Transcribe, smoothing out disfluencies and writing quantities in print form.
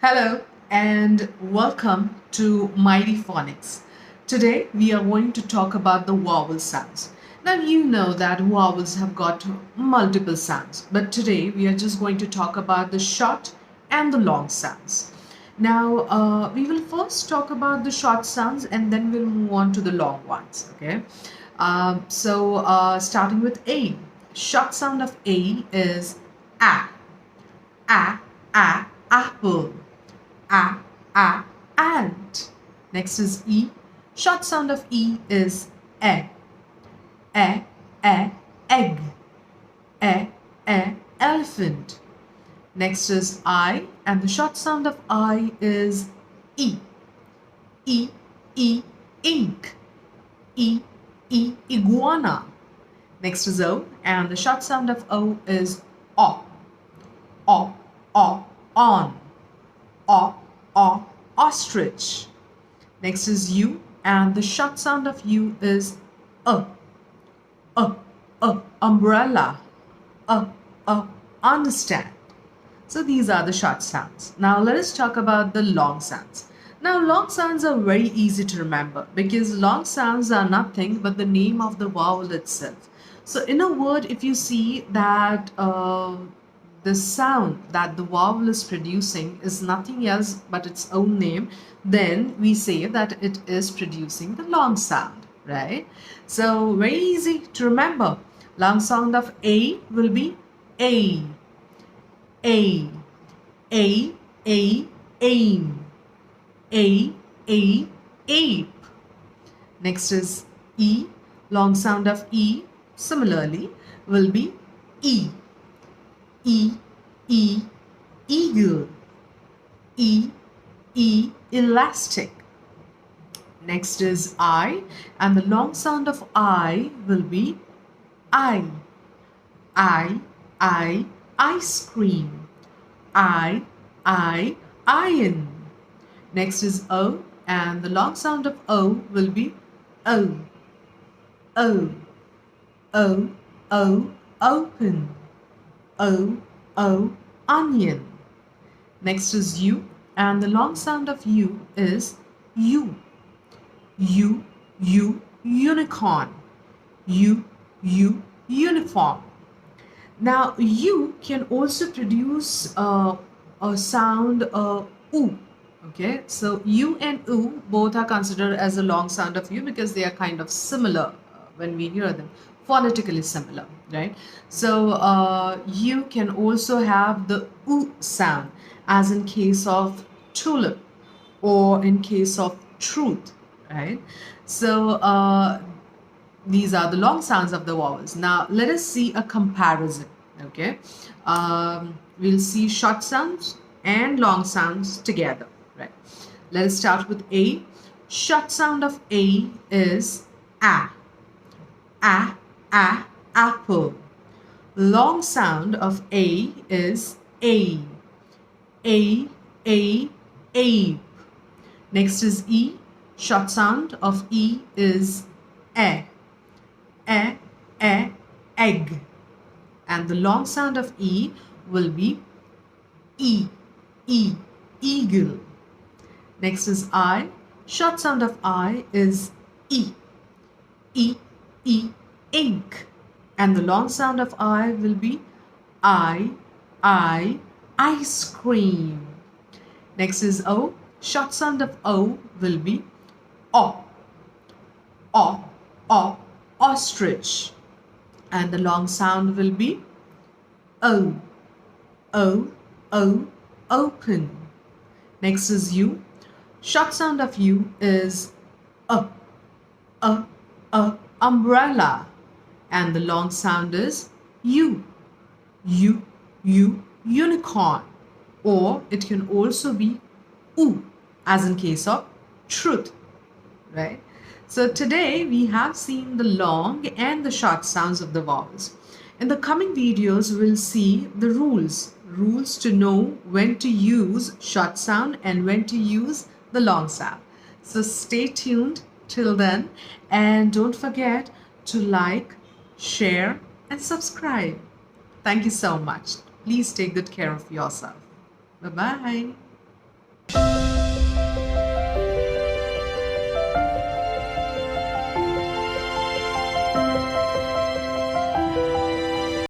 Hello and welcome to Mighty Phonics. Today we are going to talk about the vowel sounds. Now you know that vowels have got multiple sounds, but today we are just going to talk about the short and the long sounds. Now we will first talk about the short sounds and then we'll move on to the long ones. Okay. Starting with A. Short sound of A is A. A. A. Apple. A, ant. Next is E. Short sound of E is E, egg. E, elephant. Next is I, and the short sound of I is E, ink. E, iguana. Next is O, and the short sound of O is O, on. Ostrich. Next is U, and the short sound of U is umbrella. Understand. So these are the short sounds. Now let us talk about the long sounds. Now long sounds are very easy to remember because long sounds are nothing but the name of the vowel itself. So in a word, if you see that the sound that the vowel is producing is nothing else but its own name, then we say that it is producing the long sound, right? So very easy to remember. Long sound of A will be A, aim, ape. Next is E. Long sound of E similarly will be E, eagle, elastic. Next is I, and the long sound of I will be I, ice cream, iron. Next is O, and the long sound of O will be O, open, onion. Next is U, and the long sound of U is U, unicorn, uniform. Now U can also produce a sound U. Okay, so U and U both are considered as a long sound of U because they are kind of similar when we hear them, phonetically similar, right? So you can also have the U sound as in case of tulip or in case of truth, right? So these are the long sounds of the vowels. Now let us see a comparison. Okay, we'll see short sounds and long sounds together, right? Let us start with A. Short sound of A is A, apple. Long sound of A is A, ape. Next is E. Short sound of E is E, egg. And the long sound of E will be E, eagle. Next is I. Short sound of I is E, ink. And the long sound of I will be I, ice cream. Next is O. Short sound of O will be O, ostrich. And the long sound will be O, open. Next is U. Short sound of U is umbrella. And the long sound is U, unicorn. Or it can also be U, as in case of truth, right? So today we have seen the long and the short sounds of the vowels. In the coming videos, we'll see the rules to know when to use short sound and when to use the long sound. So stay tuned till then, and don't forget to like, share, and subscribe. Thank you so much. Please take good care of yourself. Bye-bye.